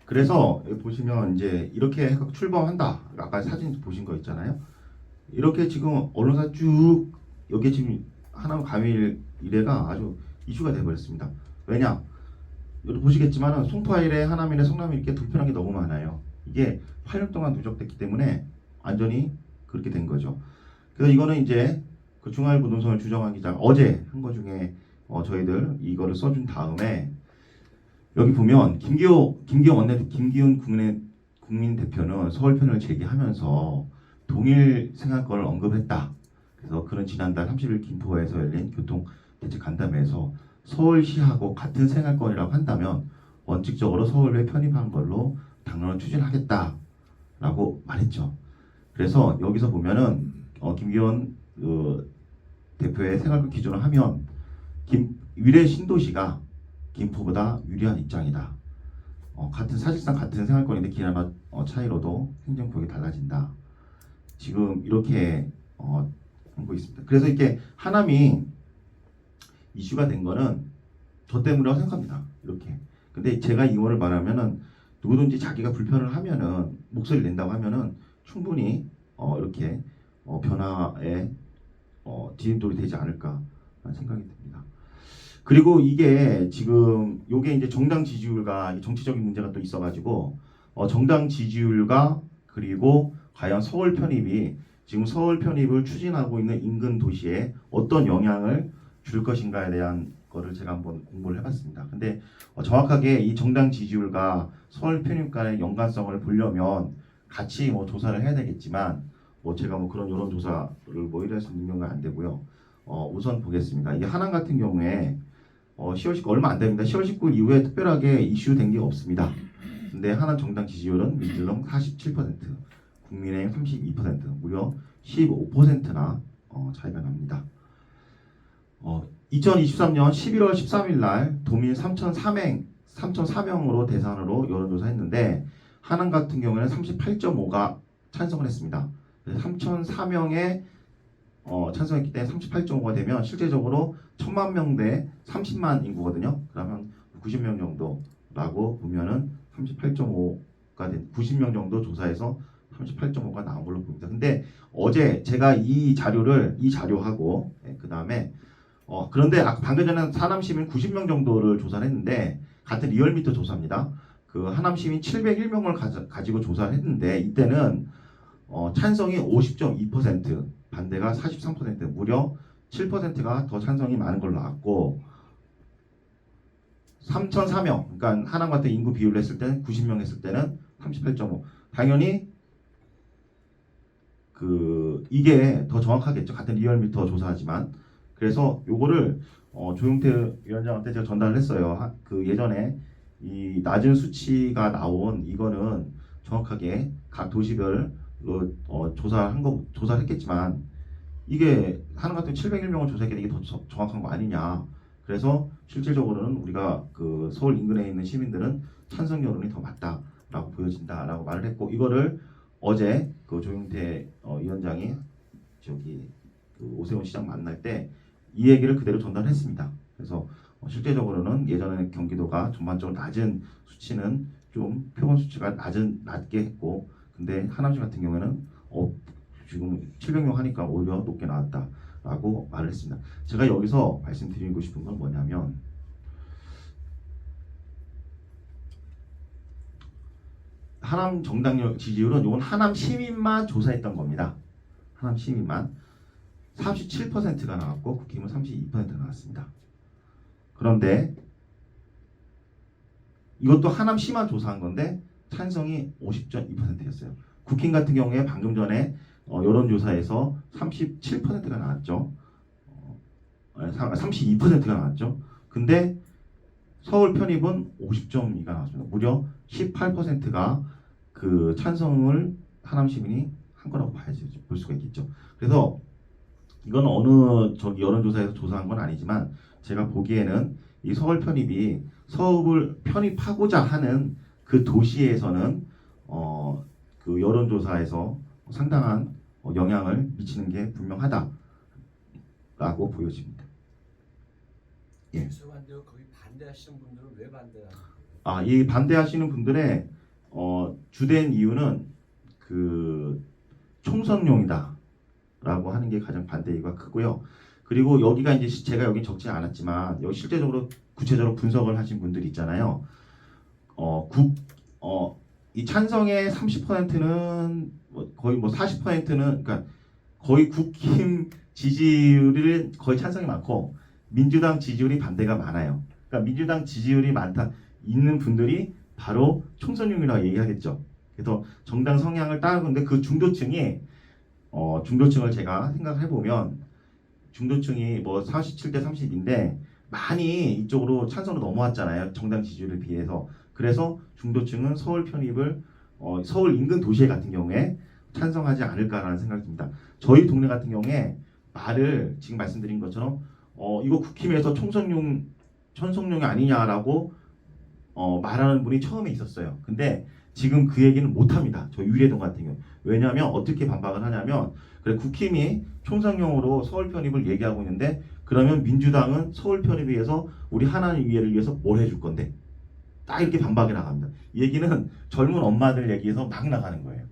그래서 여기 보시면 이제 이렇게 해서 출범한다. 아까 사진 보신 거 있잖아요. 이렇게 지금 언론사 쭉 여기 지금 하남 감일 이래가 아주 이슈가 돼버렸습니다. 왜냐? 여기 보시겠지만 송파 이래, 하남 이래, 성남 이렇게 불편한 게 너무 많아요. 이게 8년 동안 누적됐기 때문에 완전히 그렇게 된 거죠. 그래서 이거는 이제 그 중앙일보 노선을 주정한 기자가 어제 한 거 중에 저희들 이거를 써준 다음에 여기 보면 김기훈 국민 대표는 서울 편을 제기하면서 동일 생활권을 언급했다. 그래서 그는 지난달 30일 김포에서 열린 교통대책 간담회에서 서울시하고 같은 생활권이라고 한다면 원칙적으로 서울에 편입한 걸로 당론을 추진하겠다라고 말했죠. 그래서 여기서 보면은 김기현 대표의 생활권 기준을 하면 위례 신도시가 김포보다 유리한 입장이다. 사실상 같은 생활권인데 기간만 차이로도 행정폭이 달라진다. 지금 이렇게 하고 있습니다. 그래서 이렇게 하남이 이슈가 된 거는 저 때문이라고 생각합니다. 이렇게. 근데 제가 이원을 말하면은 누구든지 자기가 불편을 하면은 목소리를 낸다고 하면은 충분히 이렇게 변화에 디딤돌이 되지 않을까 생각이 듭니다. 그리고 이게 지금 요게 이제 정당 지지율과 정치적인 문제가 또 있어가지고 정당 지지율과 그리고 과연 서울 편입이 지금 서울 편입을 추진하고 있는 인근 도시에 어떤 영향을 줄 것인가에 대한 거를 제가 한번 공부를 해봤습니다. 근데 정확하게 이 정당 지지율과 서울 편입 간의 연관성을 보려면 같이 조사를 해야 되겠지만 제가 그런 여론 조사를 이래서 능력은 안 되고요. 우선 보겠습니다. 이게 하남 같은 경우에 10월 19일 얼마 안 됩니다. 10월 19일 이후에 특별하게 이슈된 게 없습니다. 근데 하남 정당 지지율은 민주당 47%, 국민의힘 32%, 무려 15%나 차이가 납니다. 2023년 11월 13일 날 도민 3,004명으로 대상으로 여론조사했는데 하남 같은 경우에는 38.5가 찬성을 했습니다. 3,004명의 찬성했기 때문에 38.5가 되면 실제적으로 1,000만 명대 30만 인구거든요. 그러면 90명 정도라고 보면은 38.5가 된 90명 정도 조사해서 38.5가 나온 걸로 봅니다. 근데 어제 제가 이 자료하고 그 다음에 그런데 방금 전에 하남 시민 90명 정도를 조사를 했는데 같은 리얼미터 조사입니다. 그 하남 시민 701명을 가지고 조사를 했는데 이때는 찬성이 50.2%, 반대가 43%, 무려 7%가 더 찬성이 많은 걸로 나왔고 3,004명, 그러니까 하남 같은 인구 비율로 했을 때는 90명 했을 때는 38.5. 당연히 이게 더 정확하겠죠. 같은 리얼미터 조사하지만. 그래서 요거를 조용태 위원장한테 제가 전달을 했어요. 예전에 이 낮은 수치가 나온 이거는 정확하게 각 도시별로 조사를 했겠지만 이게 하남 같은 701명을 조사했기 때문에 이게 더 정확한 거 아니냐. 그래서 실질적으로는 우리가 서울 인근에 있는 시민들은 찬성 여론이 더 맞다라고 보여진다라고 말을 했고 이거를 어제 조용태 위원장이 오세훈 시장 만날 때 이 얘기를 그대로 전달했습니다. 그래서 실제적으로는 예전에 경기도가 전반적으로 낮은 수치는 좀 표본 수치가 낮게 했고 근데 하남시 같은 경우에는 지금 700명 하니까 오히려 높게 나왔다라고 말을 했습니다. 제가 여기서 말씀드리고 싶은 건 뭐냐면 하남 정당 지지율은 이건 하남 시민만 조사했던 겁니다. 하남 시민만 37%가 나왔고 국힘은 32%가 나왔습니다. 그런데 이것도 하남시만 조사한 건데 찬성이 50.2%였어요. 국힘 같은 경우에 방금 전에 여론조사에서 37%가 나왔죠. 32%가 나왔죠. 근데 서울 편입은 50.2가 나왔습니다. 무려 18%가 찬성을 하남 시민이 한 거라고 볼 수가 있겠죠. 그래서 이건 어느 여론조사에서 조사한 건 아니지만 제가 보기에는 이 서울 편입이 서울을 편입하고자 하는 그 도시에서는 여론조사에서 상당한 영향을 미치는 게 분명하다라고 보여집니다. 예. 죄송한데요. 거기 반대하시는 분들은 왜 반대하는 거예요? 이 반대하시는 분들의 주된 이유는 그 총선용이다라고 하는 게 가장 반대 이유가 크고요. 그리고 여기가 이제 제가 여기 적지 않았지만 여기 실제적으로 구체적으로 분석을 하신 분들이 있잖아요. 이 찬성의 30%는 거의 40%는 그러니까 거의 국힘 지지율은 거의 찬성이 많고 민주당 지지율이 반대가 많아요. 그러니까 민주당 지지율이 많다 있는 분들이 바로 총선용이라고 얘기하겠죠. 그래서 정당 성향을 따르는데 그 중도층이 중도층을 제가 생각을 해보면 중도층이 47대 30인데 많이 이쪽으로 찬성으로 넘어왔잖아요. 정당 지지율에 비해서. 그래서 중도층은 서울 편입을 서울 인근 도시 같은 경우에 찬성하지 않을까라는 생각이 듭니다. 저희 동네 같은 경우에 말을 지금 말씀드린 것처럼 이거 국힘에서 천성용이 아니냐라고 말하는 분이 처음에 있었어요. 근데 지금 그 얘기는 못합니다. 저 유래동 같은 경우. 왜냐하면 어떻게 반박을 하냐면 그래 국힘이 총선용으로 서울 편입을 얘기하고 있는데 그러면 민주당은 서울 편입에 의해서 우리 하나위를 위해서 뭘 해줄 건데 딱 이렇게 반박이 나갑니다. 이 얘기는 젊은 엄마들 얘기에서 막 나가는 거예요.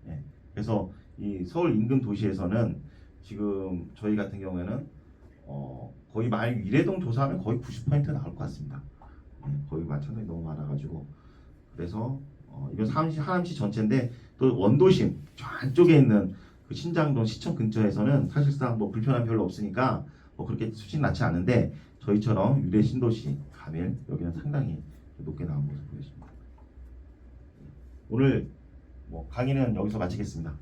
예. 그래서 이 서울 인근 도시에서는 지금 저희 같은 경우에는 거의 만약 위례동 조사하면 거의 90% 나올 것 같습니다. 거의 마찬가지 너무 많아가지고 그래서 이건 하남시 전체인데 또 원도심 저 안쪽에 있는 그 신장동 시청 근처에서는 사실상 불편함 별로 없으니까 그렇게 수치는 낮지 않은데 저희처럼 유래 신도시 가밀 여기는 상당히 높게 나온 모습 보여집니다. 오늘 강의는 여기서 마치겠습니다.